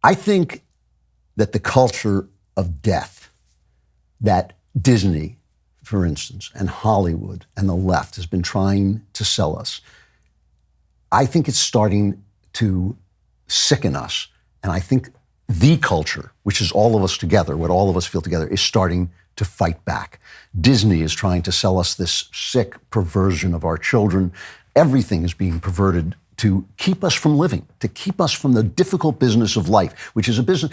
I think that the culture of death that Disney, for instance, and Hollywood and the left has been trying to sell us, I think it's starting to sicken us. And I think the culture, which is all of us together, what all of us feel together, is starting to fight back. Disney is trying to sell us this sick perversion of our children. Everything is being perverted to keep us from living, to keep us from the difficult business of life, which is a business,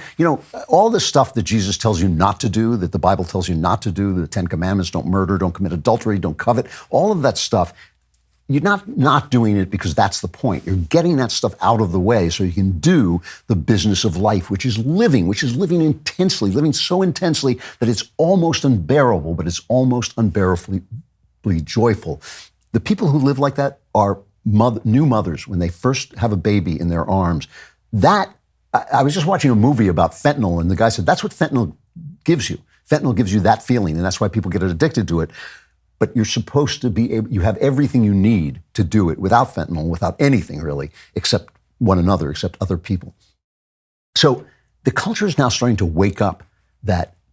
all the stuff that Jesus tells you not to do, that the Bible tells you not to do, the Ten Commandments, don't murder, don't commit adultery, don't covet, all of that stuff, you're not doing it because that's the point. You're getting that stuff out of the way so you can do the business of life, which is living intensely, living so intensely that it's almost unbearable, but it's almost unbearably joyful. The people who live like that are new mothers when they first have a baby in their arms. I was just watching a movie about fentanyl, and the guy said, that's what fentanyl gives you. Fentanyl gives you that feeling, and that's why people get addicted to it. But you're supposed to you have everything you need to do it without fentanyl, without anything really, except one another, except other people. So the culture is now starting to wake up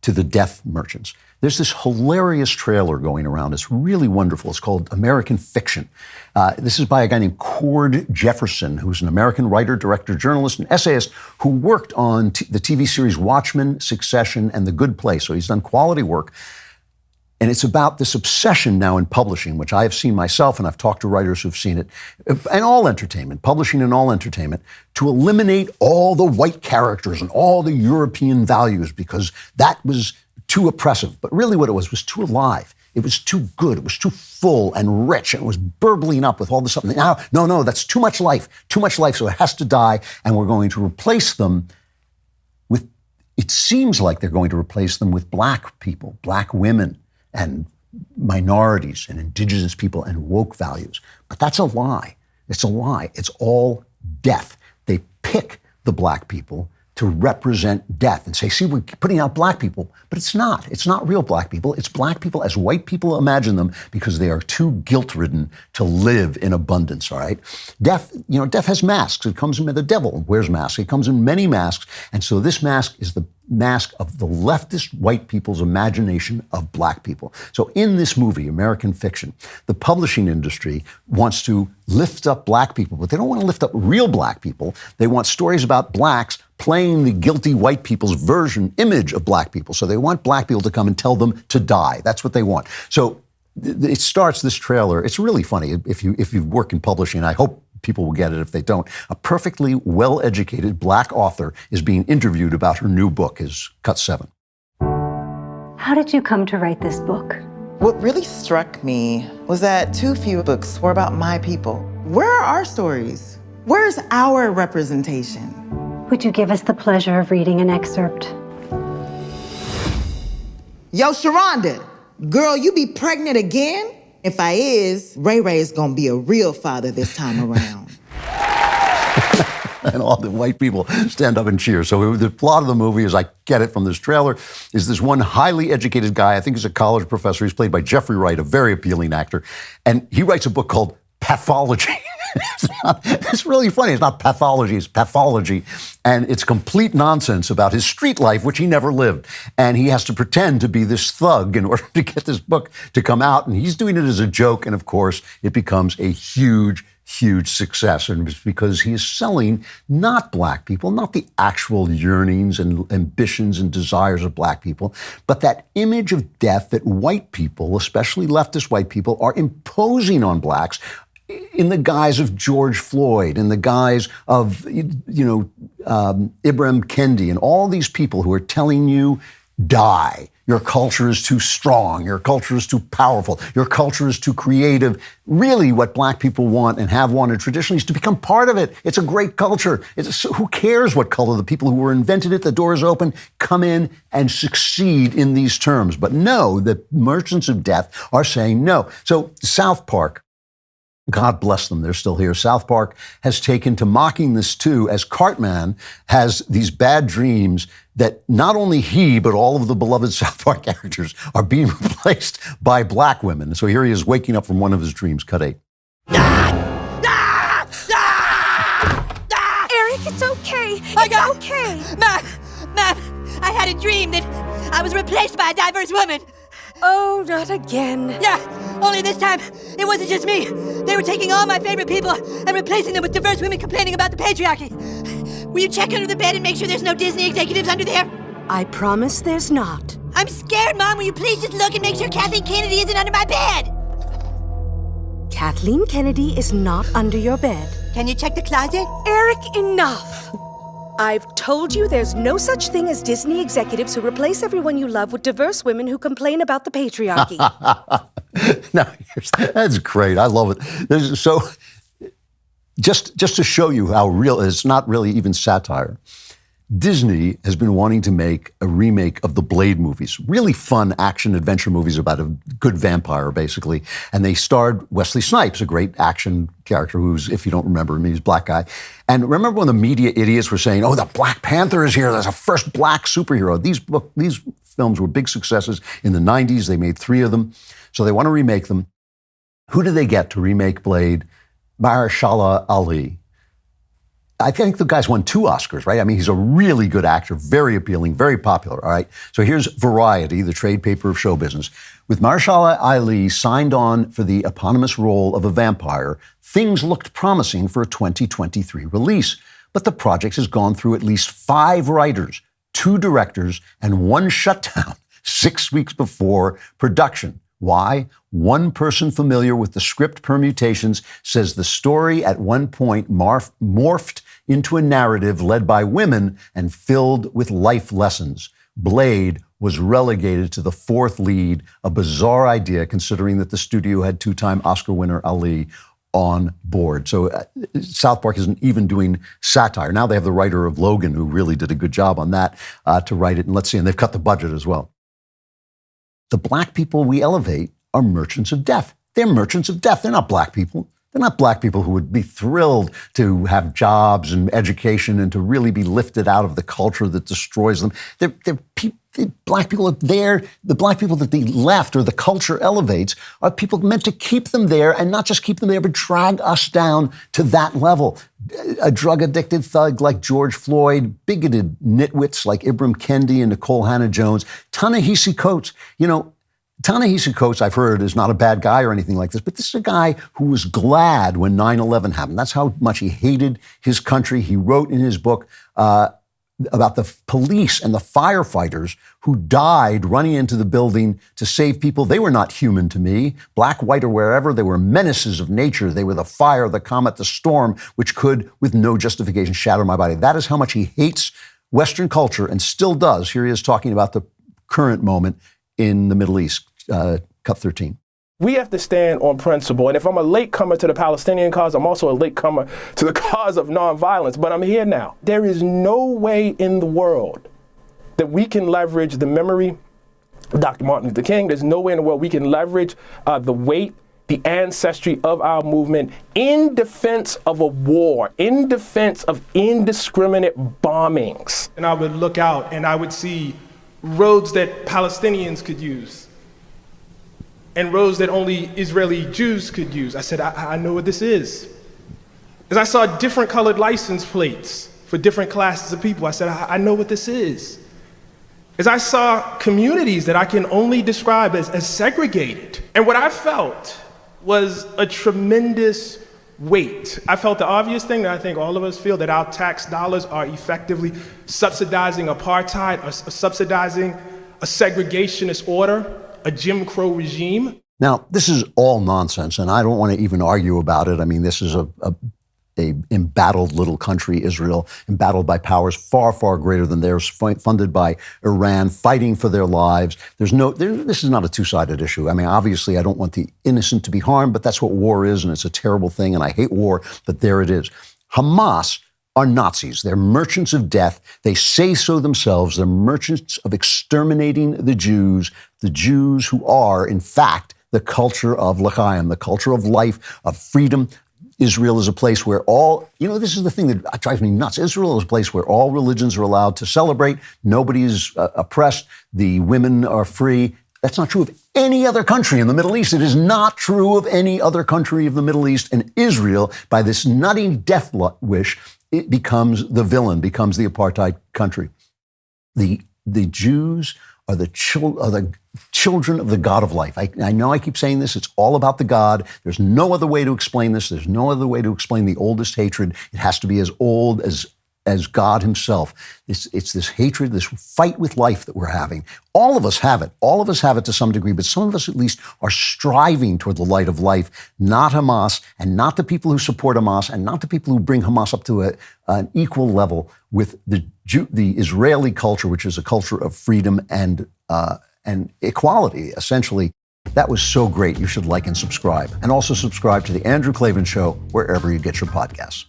to the death merchants. There's this hilarious trailer going around. It's really wonderful. It's called American Fiction. This is by a guy named Cord Jefferson, who's an American writer, director, journalist, and essayist who worked on the TV series Watchmen, Succession, and The Good Place. So he's done quality work. And it's about this obsession now in publishing, which I have seen myself, and I've talked to writers who've seen it, and all entertainment, publishing and all entertainment, to eliminate all the white characters and all the European values because that was too oppressive. But really what it was too alive. It was too good. It was too full and rich. And it was burbling up with all this stuff. Now, no, that's too much life, so it has to die. And we're going to replace them with, it seems like they're going to replace them with black people, black women, and minorities and indigenous people and woke values. But that's a lie. It's a lie. It's all death. They pick the black people to represent death and say, see, we're putting out black people, but it's not. It's not real black people. It's black people as white people imagine them because they are too guilt-ridden to live in abundance, all right? Death has masks. It comes in, the devil wears masks. It comes in many masks. And so this mask is the mask of the leftist white people's imagination of black people. So in this movie, American Fiction, the publishing industry wants to lift up black people, but they don't want to lift up real black people. They want stories about blacks playing the guilty white people's image of black people. So they want black people to come and tell them to die. That's what they want. So it starts, this trailer, it's really funny. If you work in publishing, I hope people will get it if they don't. A perfectly well-educated black author is being interviewed about her new book, his Cut 7. How did you come to write this book? What really struck me was that too few books were about my people. Where are our stories? Where's our representation? Would you give us the pleasure of reading an excerpt? Yo, Sharonda, girl, you be pregnant again? If I is, Ray Ray is gonna be a real father this time around. And all the white people stand up and cheer. So the plot of the movie, as I get it from this trailer, is this one highly educated guy, I think he's a college professor, he's played by Jeffrey Wright, a very appealing actor, and he writes a book called Pathology. It's really funny. It's not pathology, it's pathology. And it's complete nonsense about his street life, which he never lived. And he has to pretend to be this thug in order to get this book to come out. And he's doing it as a joke. And of course, it becomes a huge success. And it's because he is selling not black people, not the actual yearnings and ambitions and desires of black people, but that image of death that white people, especially leftist white people, are imposing on blacks in the guise of George Floyd, in the guise of, Ibram Kendi, and all these people who are telling you, die. Your culture is too strong. Your culture is too powerful. Your culture is too creative. Really, what black people want and have wanted traditionally is to become part of it. It's a great culture. Who cares what color? The people who invented it, the door is open, come in and succeed in these terms. But no, the merchants of death are saying no. So South Park, God bless them, they're still here. South Park has taken to mocking this too, as Cartman has these bad dreams that not only he, but all of the beloved South Park characters are being replaced by black women. So here he is waking up from one of his dreams, Cut 8. Eric, it's okay. It's okay. Mom, I had a dream that I was replaced by a diverse woman. Oh, not again. Yeah, only this time, it wasn't just me. They were taking all my favorite people and replacing them with diverse women complaining about the patriarchy. Will you check under the bed and make sure there's no Disney executives under there? I promise there's not. I'm scared, Mom. Will you please just look and make sure Kathleen Kennedy isn't under my bed? Kathleen Kennedy is not under your bed. Can you check the closet? Eric, enough! I've told you there's no such thing as Disney executives who replace everyone you love with diverse women who complain about the patriarchy. No, that's great. I love it. So, just to show you how real, it's not really even satire. Disney has been wanting to make a remake of the Blade movies, really fun action-adventure movies about a good vampire, basically. And they starred Wesley Snipes, a great action character who's, if you don't remember him, he's a black guy. And remember when the media idiots were saying, oh, the Black Panther is here, there's a first black superhero. These films were big successes in the 90s. They made 3 of them. So they want to remake them. Who do they get to remake Blade? Mahershala Ali. I think the guy's won 2 Oscars, right? I mean, he's a really good actor, very appealing, very popular, all right? So here's Variety, the trade paper of show business. With Mahershala Ali signed on for the eponymous role of a vampire, things looked promising for a 2023 release. But the project has gone through at least 5 writers, 2 directors, and 1 shutdown 6 weeks before production. Why? One person familiar with the script permutations says the story at one point morphed into a narrative led by women and filled with life lessons. Blade was relegated to the 4th lead, a bizarre idea considering that the studio had 2-time Oscar winner Ali on board. So South Park isn't even doing satire. Now they have the writer of Logan, who really did a good job on that, to write it. And let's see, and they've cut the budget as well. The black people we elevate are merchants of death. They're merchants of death. They're not black people. They're not black people who would be thrilled to have jobs and education and to really be lifted out of the culture that destroys them. The black people are there. The black people that the left or the culture elevates are people meant to keep them there, and not just keep them there, but drag us down to that level. A drug-addicted thug like George Floyd, bigoted nitwits like Ibram Kendi and Nicole Hannah-Jones, Ta-Nehisi Coates. Ta-Nehisi Coates, I've heard, is not a bad guy or anything like this, but this is a guy who was glad when 9/11 happened. That's how much he hated his country. He wrote in his book about the police and the firefighters who died running into the building to save people. They were not human to me, black, white, or wherever. They were menaces of nature. They were the fire, the comet, the storm, which could, with no justification, shatter my body. That is how much he hates Western culture and still does. Here he is talking about the current moment in the Middle East. Cut 13. We have to stand on principle. And if I'm a latecomer to the Palestinian cause, I'm also a latecomer to the cause of nonviolence. But I'm here now. There is no way in the world that we can leverage the memory of Dr. Martin Luther King. There's no way in the world we can leverage the weight, the ancestry of our movement in defense of a war, in defense of indiscriminate bombings. And I would look out and I would see roads that Palestinians could use and roads that only Israeli Jews could use. I said, I know what this is. As I saw different colored license plates for different classes of people, I said, I know what this is. As I saw communities that I can only describe as segregated. And what I felt was a tremendous weight. I felt the obvious thing that I think all of us feel, that our tax dollars are effectively subsidizing apartheid, or subsidizing a segregationist order, a Jim Crow regime. Now, this is all nonsense, and I don't want to even argue about it. I mean, this is a embattled little country, Israel, embattled by powers far, far greater than theirs, funded by Iran, fighting for their lives. This is not a two-sided issue. I mean, obviously, I don't want the innocent to be harmed, but that's what war is, and it's a terrible thing, and I hate war, but there it is. Hamas are Nazis. They're merchants of death. They say so themselves. They're merchants of exterminating the Jews who are, in fact, the culture of l'chaim, the culture of life, of freedom. Israel is a place where this is the thing that drives me nuts. Israel is a place where all religions are allowed to celebrate. Nobody is oppressed. The women are free. That's not true of any other country in the Middle East. It is not true of any other country of the Middle East. And Israel, by this nutty death wish, it becomes the villain, becomes the apartheid country. The Jews are the children of the God of life. I know I keep saying this. It's all about the God. There's no other way to explain this. There's no other way to explain the oldest hatred. It has to be as old as God himself. It's this hatred, this fight with life that we're having. All of us have it. All of us have it to some degree, but some of us at least are striving toward the light of life, not Hamas, and not the people who support Hamas, and not the people who bring Hamas up to an equal level with the Israeli culture, which is a culture of freedom and equality, essentially. That was so great. You should like and subscribe. And also subscribe to The Andrew Klavan Show wherever you get your podcasts.